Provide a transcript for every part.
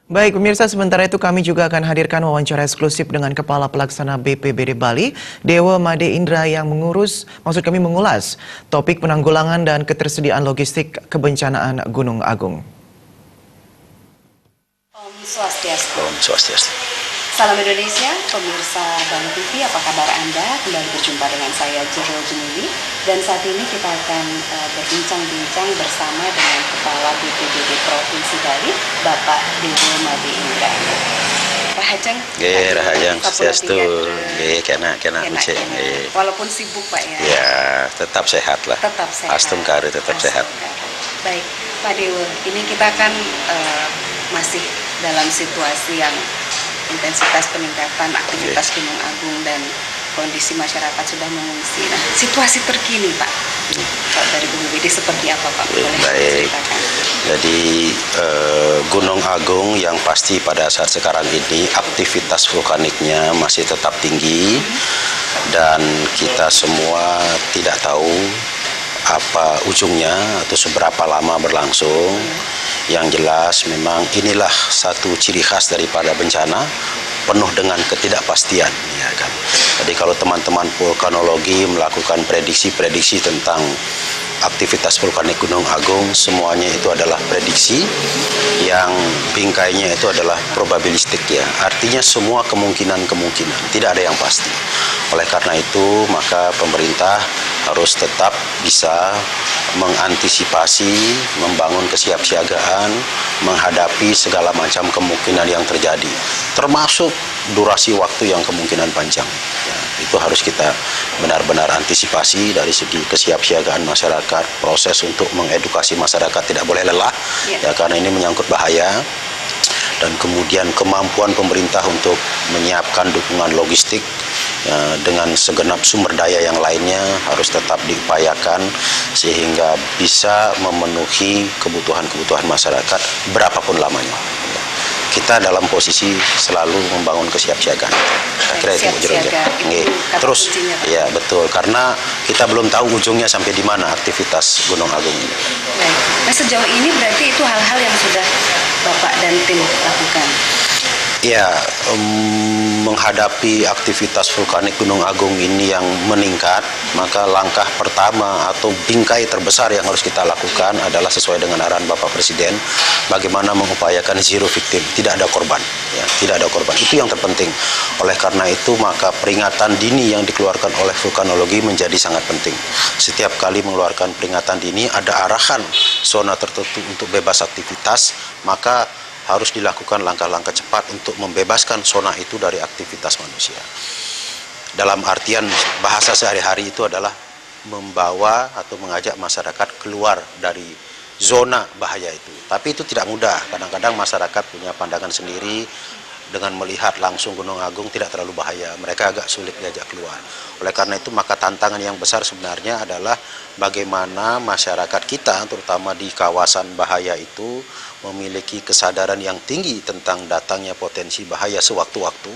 Baik pemirsa, sementara itu kami juga akan hadirkan wawancara eksklusif dengan Kepala Pelaksana BPBD Bali, Dewa Made Indra yang mengulas topik penanggulangan dan ketersediaan logistik kebencanaan Gunung Agung. Om Swastiastu. Om Swastiastu. Salam Indonesia, pemirsa Bang TV, apa kabar Anda? Kembali berjumpa dengan saya Jero Jumili, dan saat ini kita akan berbincang-bincang bersama dengan Kepala BPBD Provinsi Bali, Bapak Dewa Made Indra. Rahajang. Rahajang Swastiastu. Kena kucing. Walaupun sibuk Pak ya. Ya, tetap sehat lah. Tetap sehat. Astum kare tetap sehat. Baik, Pak Dewa, ini kita kan masih dalam situasi yang intensitas peningkatan aktivitas Gunung Agung dan kondisi masyarakat sudah mengungsi. Nah, situasi terkini Pak, dari BPBD seperti apa Pak? Boleh ceritakan? Jadi Gunung Agung yang pasti pada saat sekarang ini aktivitas vulkaniknya masih tetap tinggi dan kita semua tidak tahu apa ujungnya atau seberapa lama berlangsung. Yang jelas memang inilah satu ciri khas daripada bencana, penuh dengan ketidakpastian, ya kan. Jadi kalau teman-teman vulkanologi melakukan prediksi-prediksi tentang aktivitas vulkanik Gunung Agung, semuanya itu adalah prediksi yang bingkainya itu adalah probabilistik ya. Artinya semua kemungkinan, tidak ada yang pasti. Oleh karena itu, maka pemerintah harus tetap bisa mengantisipasi, membangun kesiapsiagaan, menghadapi segala macam kemungkinan yang terjadi, termasuk durasi waktu yang kemungkinan panjang. Ya, itu harus kita benar-benar antisipasi dari segi kesiapsiagaan masyarakat, proses untuk mengedukasi masyarakat tidak boleh lelah, ya karena ini menyangkut bahaya. Dan kemudian kemampuan pemerintah untuk menyiapkan dukungan logistik ya, dengan segenap sumber daya yang lainnya harus tetap diupayakan sehingga bisa memenuhi kebutuhan-kebutuhan masyarakat berapapun lamanya. Kita dalam posisi selalu membangun kesiapsiagaan. Kira itu terus ya betul, karena kita belum tahu ujungnya sampai di mana aktivitas Gunung Agung ini. Baik. Nah, sejauh ini berarti itu hal-hal yang sudah Bapak dan tim lakukan. Ya, menghadapi aktivitas vulkanik Gunung Agung ini yang meningkat, maka langkah pertama atau bingkai terbesar yang harus kita lakukan adalah sesuai dengan arahan Bapak Presiden, bagaimana mengupayakan zero victim, tidak ada korban, ya, tidak ada korban. Itu yang terpenting. Oleh karena itu, maka peringatan dini yang dikeluarkan oleh vulkanologi menjadi sangat penting. Setiap kali mengeluarkan peringatan dini, ada arahan zona tertentu untuk bebas aktivitas, maka harus dilakukan langkah-langkah cepat untuk membebaskan zona itu dari aktivitas manusia. Dalam artian bahasa sehari-hari itu adalah membawa atau mengajak masyarakat keluar dari zona bahaya itu. Tapi itu tidak mudah, kadang-kadang masyarakat punya pandangan sendiri, dengan melihat langsung Gunung Agung tidak terlalu bahaya, mereka agak sulit diajak keluar. Oleh karena itu maka tantangan yang besar sebenarnya adalah bagaimana masyarakat kita terutama di kawasan bahaya itu memiliki kesadaran yang tinggi tentang datangnya potensi bahaya sewaktu-waktu,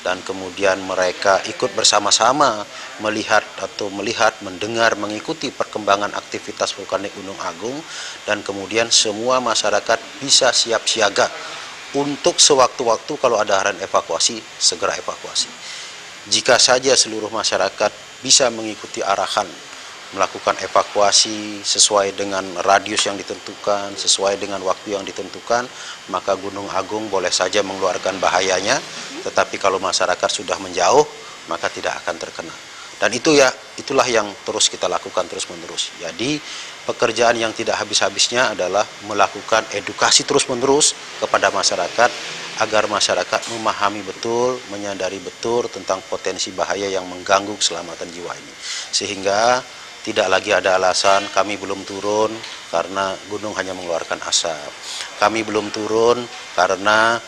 dan kemudian mereka ikut bersama-sama melihat, mendengar, mengikuti perkembangan aktivitas vulkanik Gunung Agung, dan kemudian semua masyarakat bisa siap siaga untuk sewaktu-waktu kalau ada arahan evakuasi, segera evakuasi. Jika saja seluruh masyarakat bisa mengikuti arahan, melakukan evakuasi sesuai dengan radius yang ditentukan, sesuai dengan waktu yang ditentukan, maka Gunung Agung boleh saja mengeluarkan bahayanya, tetapi kalau masyarakat sudah menjauh, maka tidak akan terkena. Dan itulah yang terus kita lakukan terus-menerus. Jadi pekerjaan yang tidak habis-habisnya adalah melakukan edukasi terus-menerus kepada masyarakat, agar masyarakat memahami betul, menyadari betul tentang potensi bahaya yang mengganggu keselamatan jiwa ini. Sehingga tidak lagi ada alasan kami belum turun karena gunung hanya mengeluarkan asap. Kami belum turun karena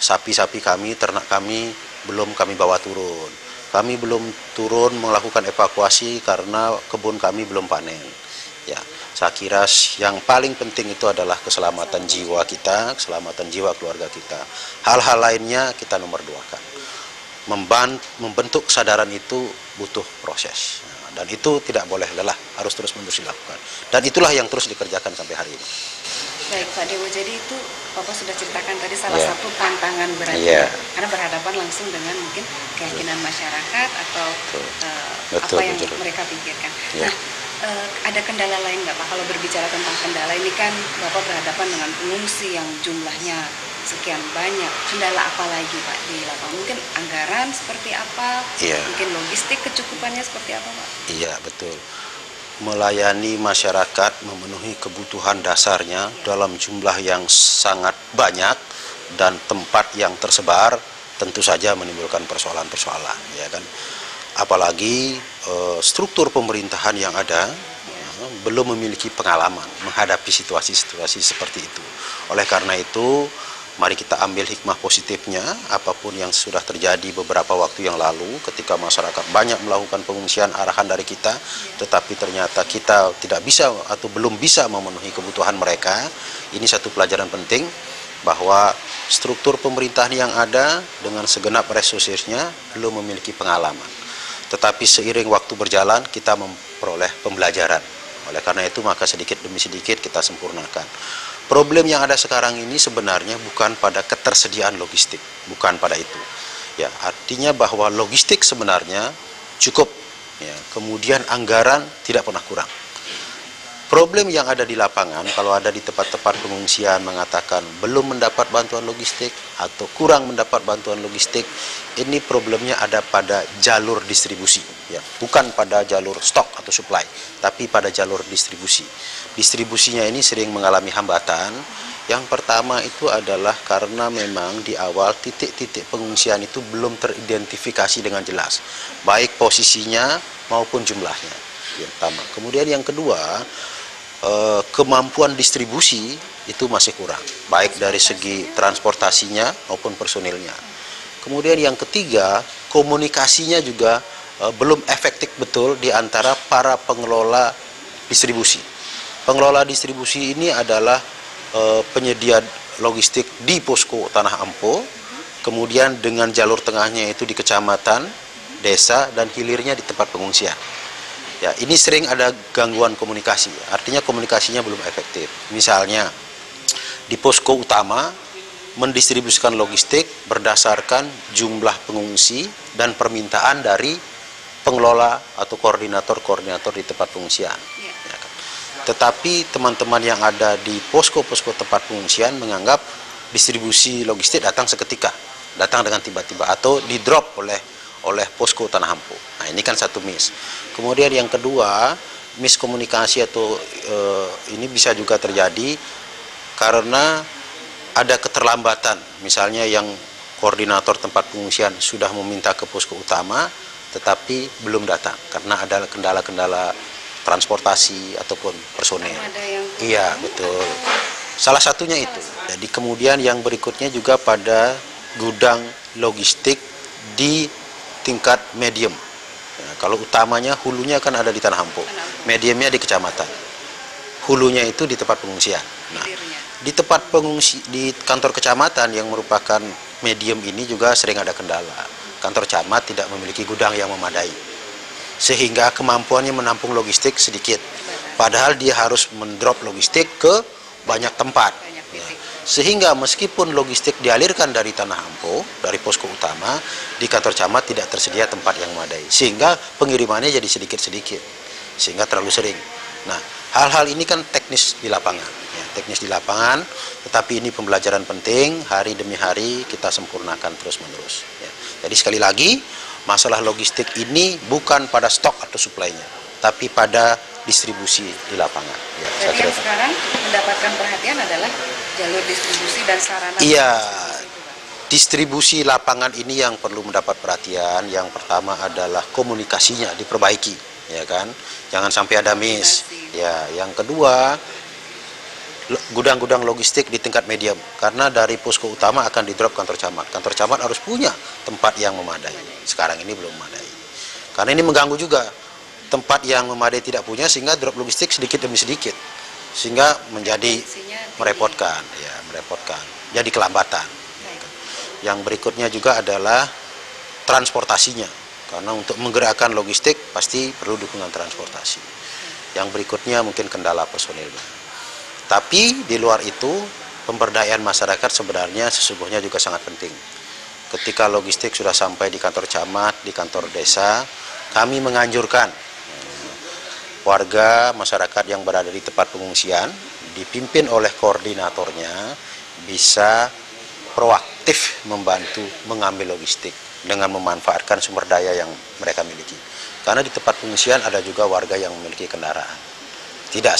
sapi-sapi kami, ternak kami belum kami bawa turun. Kami belum turun melakukan evakuasi karena kebun kami belum panen. Ya, saya kira yang paling penting itu adalah keselamatan jiwa kita, keselamatan jiwa keluarga kita. Hal-hal lainnya kita nomor duakan. Membentuk kesadaran itu butuh proses. Dan itu tidak boleh lelah, harus terus-menerus dilakukan. Dan itulah yang terus dikerjakan sampai hari ini. Baik Pak Dewo, jadi itu Bapak sudah ceritakan tadi salah Iya. satu tantangan berat Iya. karena berhadapan langsung dengan mungkin keyakinan masyarakat atau Betul, apa yang betul. mereka pikirkan. Iya. Nah, ada kendala lain nggak Pak? Kalau berbicara tentang kendala ini kan Bapak berhadapan dengan pengungsi yang jumlahnya sekian banyak. Kendala apa lagi Pak di lapangan? Mungkin anggaran seperti apa? Iya. Mungkin logistik kecukupannya seperti apa Pak? Iya, betul. Melayani masyarakat, memenuhi kebutuhan dasarnya dalam jumlah yang sangat banyak dan tempat yang tersebar tentu saja menimbulkan persoalan-persoalan, ya kan. Apalagi struktur pemerintahan yang ada belum memiliki pengalaman menghadapi situasi-situasi seperti itu. Oleh karena itu, mari kita ambil hikmah positifnya, apapun yang sudah terjadi beberapa waktu yang lalu ketika masyarakat banyak melakukan pengungsian arahan dari kita, tetapi ternyata kita tidak bisa atau belum bisa memenuhi kebutuhan mereka. Ini satu pelajaran penting bahwa struktur pemerintahan yang ada dengan segenap resourcesnya belum memiliki pengalaman. Tetapi seiring waktu berjalan kita memperoleh pembelajaran. Oleh karena itu maka sedikit demi sedikit kita sempurnakan. Problem yang ada sekarang ini sebenarnya bukan pada ketersediaan logistik, bukan pada itu. Ya, artinya bahwa logistik sebenarnya cukup. Ya, kemudian anggaran tidak pernah kurang. Problem yang ada di lapangan, kalau ada di tempat-tempat pengungsian mengatakan belum mendapat bantuan logistik atau kurang mendapat bantuan logistik, ini problemnya ada pada jalur distribusi, ya, bukan pada jalur stok atau supply, tapi pada jalur distribusi. Distribusinya ini sering mengalami hambatan. Yang pertama itu adalah karena memang di awal titik-titik pengungsian itu belum teridentifikasi dengan jelas, baik posisinya maupun jumlahnya. Yang pertama. Kemudian yang kedua, kemampuan distribusi itu masih kurang, baik dari segi transportasinya maupun personilnya. Kemudian yang ketiga, komunikasinya juga belum efektif betul di antara para pengelola distribusi. Pengelola distribusi ini adalah penyedia logistik di posko Tanah Ampo, kemudian dengan jalur tengahnya itu di kecamatan, desa, dan hilirnya di tempat pengungsian. Ya, ini sering ada gangguan komunikasi, artinya komunikasinya belum efektif. Misalnya, di posko utama mendistribusikan logistik berdasarkan jumlah pengungsi dan permintaan dari pengelola atau koordinator-koordinator di tempat pengungsian. Ya kan? Tetapi teman-teman yang ada di posko-posko tempat pengungsian menganggap distribusi logistik datang seketika, datang dengan tiba-tiba atau di-drop oleh posko Tanah Ampo. Nah, ini kan satu miss. Kemudian yang kedua, miskomunikasi atau ini bisa juga terjadi karena ada keterlambatan. Misalnya yang koordinator tempat pengungsian sudah meminta ke posko utama, tetapi belum datang karena ada kendala-kendala transportasi ataupun personel. Ada yang Iya, betul. Salah satunya itu. Jadi kemudian yang berikutnya juga pada gudang logistik di tingkat medium. Nah, kalau utamanya hulunya kan ada di Tanah Ampo, mediumnya di kecamatan, hulunya itu di tempat pengungsian. Nah, di tempat pengungsi di kantor kecamatan yang merupakan medium ini juga sering ada kendala. Kantor camat tidak memiliki gudang yang memadai, sehingga kemampuannya menampung logistik sedikit. Padahal dia harus mendrop logistik ke banyak tempat. Sehingga meskipun logistik dialirkan dari Tanah Ampo, dari posko utama, di kantor camat tidak tersedia tempat yang memadai. Sehingga pengirimannya jadi sedikit-sedikit, sehingga terlalu sering. Nah, hal-hal ini kan teknis di lapangan. Ya, teknis di lapangan, tetapi ini pembelajaran penting, hari demi hari kita sempurnakan terus-menerus. Ya. Jadi sekali lagi, masalah logistik ini bukan pada stok atau suplainya, tapi pada distribusi di lapangan. Ya, jadi yang sekarang mendapatkan perhatian adalah jalur distribusi dan sarana. Iya, distribusi lapangan ini yang perlu mendapat perhatian. Yang pertama adalah komunikasinya diperbaiki, ya kan? Jangan sampai ada miss. Ya, yang kedua, gudang-gudang logistik di tingkat medium, karena dari posko utama akan di-drop kantor camat. Kantor camat harus punya tempat yang memadai. Sekarang ini belum memadai. Karena ini mengganggu juga. Tempat yang memadai tidak punya, sehingga drop logistik sedikit demi sedikit, sehingga menjadi merepotkan, ya, merepotkan. Jadi kelambatan. Yang berikutnya juga adalah transportasinya, karena untuk menggerakkan logistik pasti perlu dukungan transportasi. Yang berikutnya mungkin kendala personilnya. Tapi di luar itu, pemberdayaan masyarakat sebenarnya sesungguhnya juga sangat penting. Ketika logistik sudah sampai di kantor camat, di kantor desa, kami menganjurkan warga masyarakat yang berada di tempat pengungsian, dipimpin oleh koordinatornya, bisa proaktif membantu mengambil logistik dengan memanfaatkan sumber daya yang mereka miliki. Karena di tempat pengungsian ada juga warga yang memiliki kendaraan. Tidak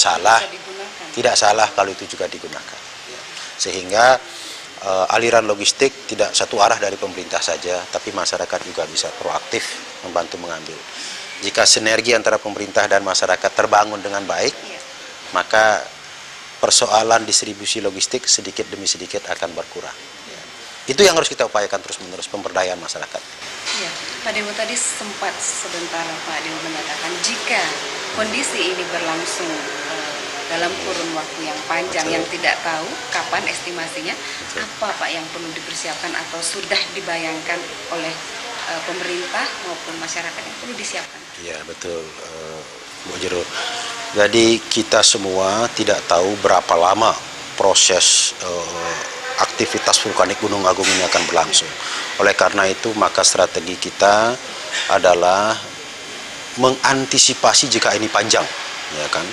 salah kalau itu juga digunakan. Sehingga aliran logistik tidak satu arah dari pemerintah saja, tapi masyarakat juga bisa proaktif membantu mengambil. Jika sinergi antara pemerintah dan masyarakat terbangun dengan baik, maka persoalan distribusi logistik sedikit demi sedikit akan berkurang. Itu yang harus kita upayakan terus-menerus, pemberdayaan masyarakat. Ya, Pak Dewo tadi sempat sebentar Pak Dewo mengatakan jika kondisi ini berlangsung dalam kurun waktu yang panjang, yang tidak tahu kapan estimasinya, apa Pak yang perlu dipersiapkan atau sudah dibayangkan oleh pemerintah maupun masyarakat yang perlu disiapkan? Iya betul, Bu Jero. Jadi kita semua tidak tahu berapa lama proses aktivitas vulkanik Gunung Agung ini akan berlangsung. Oleh karena itu maka strategi kita adalah mengantisipasi jika ini panjang, ya kan?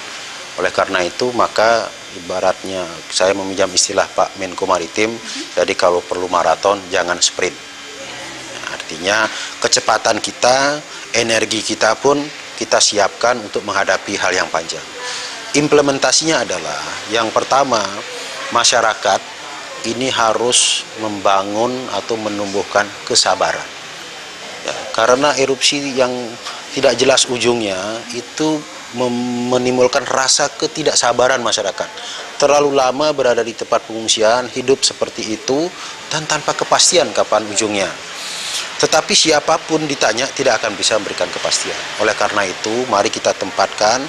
Oleh karena itu maka ibaratnya saya meminjam istilah Pak Menko Maritim, jadi kalau perlu maraton jangan sprint. Artinya kecepatan kita, energi kita pun kita siapkan untuk menghadapi hal yang panjang. Implementasinya adalah yang pertama, masyarakat ini harus membangun atau menumbuhkan kesabaran. Ya, karena erupsi yang tidak jelas ujungnya itu menimbulkan rasa ketidaksabaran masyarakat. Terlalu lama berada di tempat pengungsian, hidup seperti itu, dan tanpa kepastian kapan ujungnya. Tetapi siapapun ditanya tidak akan bisa memberikan kepastian. Oleh karena itu, mari kita tempatkan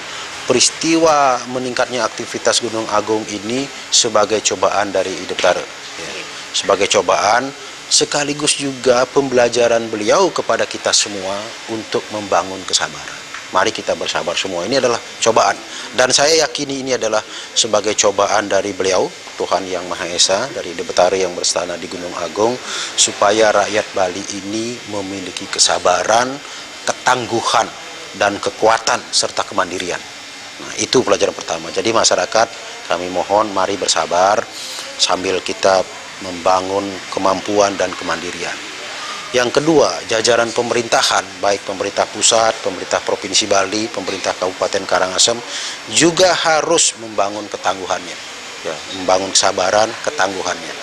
peristiwa meningkatnya aktivitas Gunung Agung ini sebagai cobaan dari Ide Betara. Ya. Sebagai cobaan, sekaligus juga pembelajaran beliau kepada kita semua untuk membangun kesabaran. Mari kita bersabar semua. Ini adalah cobaan. Dan saya yakini ini adalah sebagai cobaan dari beliau, Tuhan Yang Maha Esa, dari Ide Betara yang berstana di Gunung Agung, supaya rakyat Bali ini memiliki kesabaran, ketangguhan, dan kekuatan, serta kemandirian. Nah, itu pelajaran pertama. Jadi masyarakat, kami mohon mari bersabar, sambil kita membangun kemampuan dan kemandirian. Yang kedua, jajaran pemerintahan, baik pemerintah pusat, pemerintah Provinsi Bali, pemerintah Kabupaten Karangasem, juga harus membangun ketangguhannya, ya, membangun kesabaran, ketangguhannya.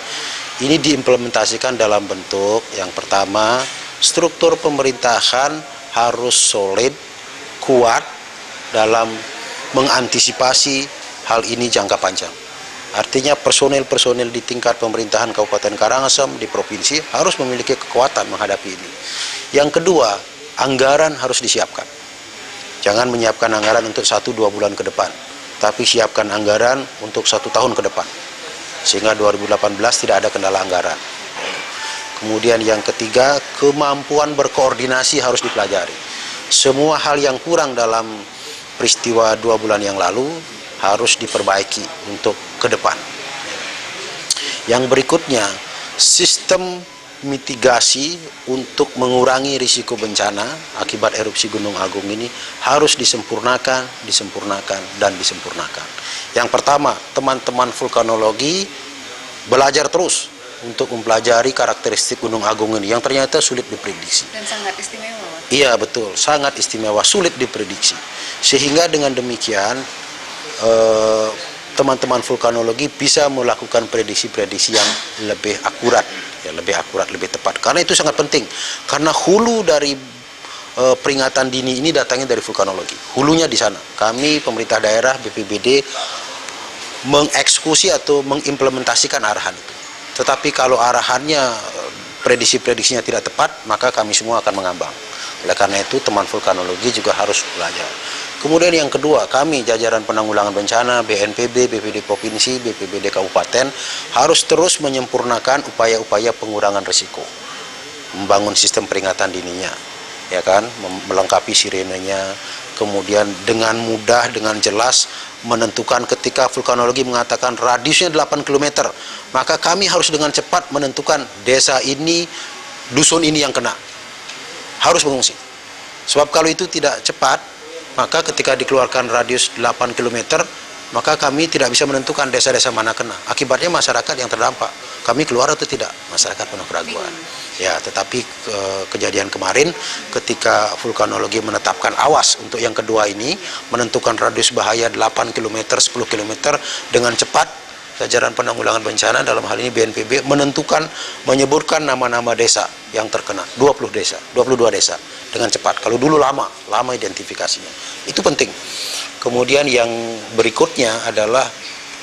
Ini diimplementasikan dalam bentuk yang pertama, struktur pemerintahan harus solid, kuat dalam mengantisipasi hal ini jangka panjang. Artinya personil-personil di tingkat pemerintahan Kabupaten Karangasem di provinsi harus memiliki kekuatan menghadapi ini. Yang kedua, anggaran harus disiapkan. Jangan menyiapkan anggaran untuk 1-2 bulan ke depan, tapi siapkan anggaran untuk 1 tahun ke depan. Sehingga 2018 tidak ada kendala anggaran. Kemudian yang ketiga, kemampuan berkoordinasi harus dipelajari. Semua hal yang kurang dalam peristiwa 2 bulan yang lalu harus diperbaiki untuk ke depan. Yang berikutnya, sistem mitigasi untuk mengurangi risiko bencana akibat erupsi Gunung Agung ini harus disempurnakan, dan disempurnakan. Yang pertama, teman-teman vulkanologi belajar terus untuk mempelajari karakteristik Gunung Agung ini yang ternyata sulit diprediksi. Dan sangat istimewa. Iya betul, sangat istimewa, sulit diprediksi. Sehingga dengan demikian teman-teman vulkanologi bisa melakukan prediksi-prediksi yang lebih akurat, ya, lebih tepat. Karena itu sangat penting. Karena hulu dari peringatan dini ini datangnya dari vulkanologi. Hulunya di sana. Kami pemerintah daerah BPBD mengeksekusi atau mengimplementasikan arahan itu. Tetapi kalau arahannya prediksi-prediksinya tidak tepat, maka kami semua akan mengambang. Oleh karena itu teman vulkanologi juga harus belajar. Kemudian yang kedua, kami jajaran penanggulangan bencana, BNPB, BPBD Provinsi, BPBD Kabupaten harus terus menyempurnakan upaya-upaya pengurangan risiko. Membangun sistem peringatan dininya, ya kan, melengkapi sirenenya, kemudian dengan mudah, dengan jelas menentukan ketika vulkanologi mengatakan radiusnya 8 km, maka kami harus dengan cepat menentukan desa ini, dusun ini yang kena. Harus mengungsi. Sebab kalau itu tidak cepat, maka ketika dikeluarkan radius 8 km, maka kami tidak bisa menentukan desa-desa mana kena. Akibatnya masyarakat yang terdampak. Kami keluar atau tidak? Masyarakat penuh keraguan. Ya, tetapi kejadian kemarin ketika vulkanologi menetapkan awas untuk yang kedua ini, menentukan radius bahaya 8 km, 10 km dengan cepat, jajaran penanggulangan bencana dalam hal ini BNPB menyebutkan nama-nama desa yang terkena, 22 desa dengan cepat. Kalau dulu lama identifikasinya. Itu penting. Kemudian yang berikutnya adalah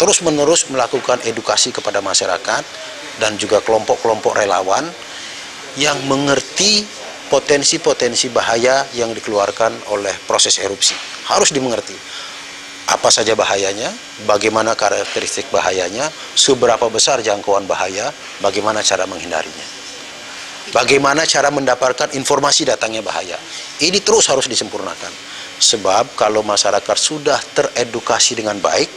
terus-menerus melakukan edukasi kepada masyarakat dan juga kelompok-kelompok relawan yang mengerti potensi-potensi bahaya yang dikeluarkan oleh proses erupsi. Harus dimengerti. Apa saja bahayanya, bagaimana karakteristik bahayanya, seberapa besar jangkauan bahaya, bagaimana cara menghindarinya. Bagaimana cara mendapatkan informasi datangnya bahaya. Ini terus harus disempurnakan. Sebab kalau masyarakat sudah teredukasi dengan baik,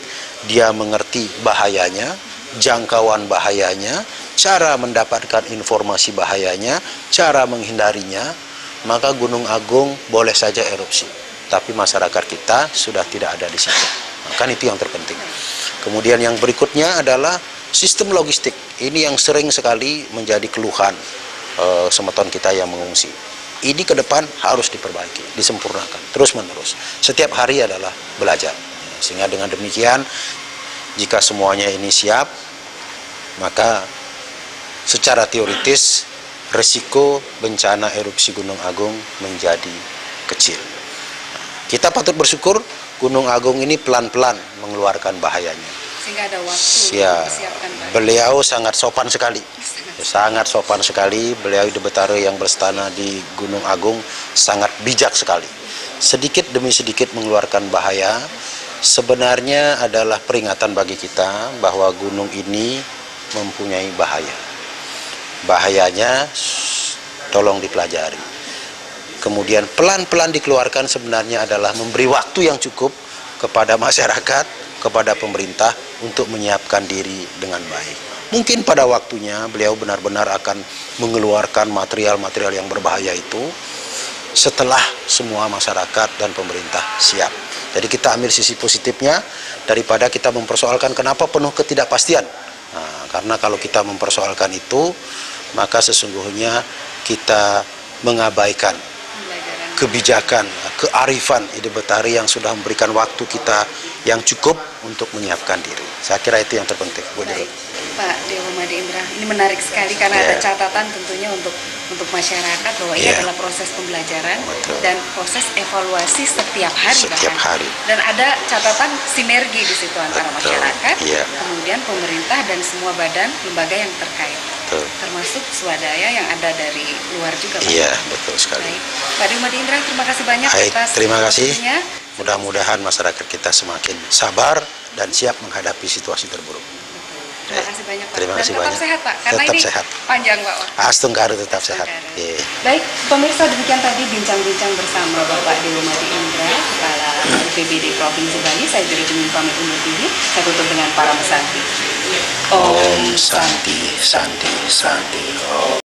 dia mengerti bahayanya, jangkauan bahayanya, cara mendapatkan informasi bahayanya, cara menghindarinya, maka Gunung Agung boleh saja erupsi. Tapi masyarakat kita sudah tidak ada di situ. Kan itu yang terpenting. Kemudian yang berikutnya adalah sistem logistik. Ini yang sering sekali menjadi keluhan semeton kita yang mengungsi. Ini ke depan harus diperbaiki, disempurnakan, terus-menerus. Setiap hari adalah belajar. Sehingga dengan demikian, jika semuanya ini siap, maka secara teoritis, resiko bencana erupsi Gunung Agung menjadi kecil. Kita patut bersyukur Gunung Agung ini pelan-pelan mengeluarkan bahayanya. Sehingga ada waktu Ya, mempersiapkan baik. beliau sangat sopan sekali. Sangat sopan sekali. Beliau di Betara yang berstana di Gunung Agung sangat bijak sekali. Sedikit demi sedikit mengeluarkan bahaya. Sebenarnya adalah peringatan bagi kita bahwa gunung ini mempunyai bahaya. Bahayanya tolong dipelajari. Kemudian pelan-pelan dikeluarkan sebenarnya adalah memberi waktu yang cukup kepada masyarakat, kepada pemerintah untuk menyiapkan diri dengan baik. Mungkin pada waktunya beliau benar-benar akan mengeluarkan material-material yang berbahaya itu setelah semua masyarakat dan pemerintah siap. Jadi kita ambil sisi positifnya daripada kita mempersoalkan kenapa penuh ketidakpastian. Nah, karena kalau kita mempersoalkan itu, maka sesungguhnya kita mengabaikan kebijakan, kearifan Ide Betari yang sudah memberikan waktu kita yang cukup untuk menyiapkan diri. Saya kira itu yang terpenting. Baik, Pak Dewa Made Indra, ini menarik sekali karena ada catatan tentunya untuk masyarakat bahwa ini adalah proses pembelajaran dan proses evaluasi setiap hari. Setiap hari. Dan ada catatan sinergi di situ antara masyarakat, kemudian pemerintah dan semua badan lembaga yang terkait. Termasuk swadaya yang ada dari luar juga, Pak. Iya, betul sekali. Baik. Pak Dewa Made Indra, terima kasih banyak atas terima kasih. waktunya. Mudah-mudahan masyarakat kita semakin sabar dan siap menghadapi situasi terburuk. Terima kasih banyak, Pak. Terima kasih dan tetap banyak. sehat, Pak. Karena Tetap ini sehat. panjang, Pak. Astunggaru tetap sehat. Astunggaru. Baik, pemirsa, demikian tadi bincang-bincang bersama Bapak Dewa Made Indra, Kepala BPBD Provinsi Bali. Saya Juri Juming pamit undur diri. Saya tutup dengan para mesanti. Om Santi, Santi, Santi.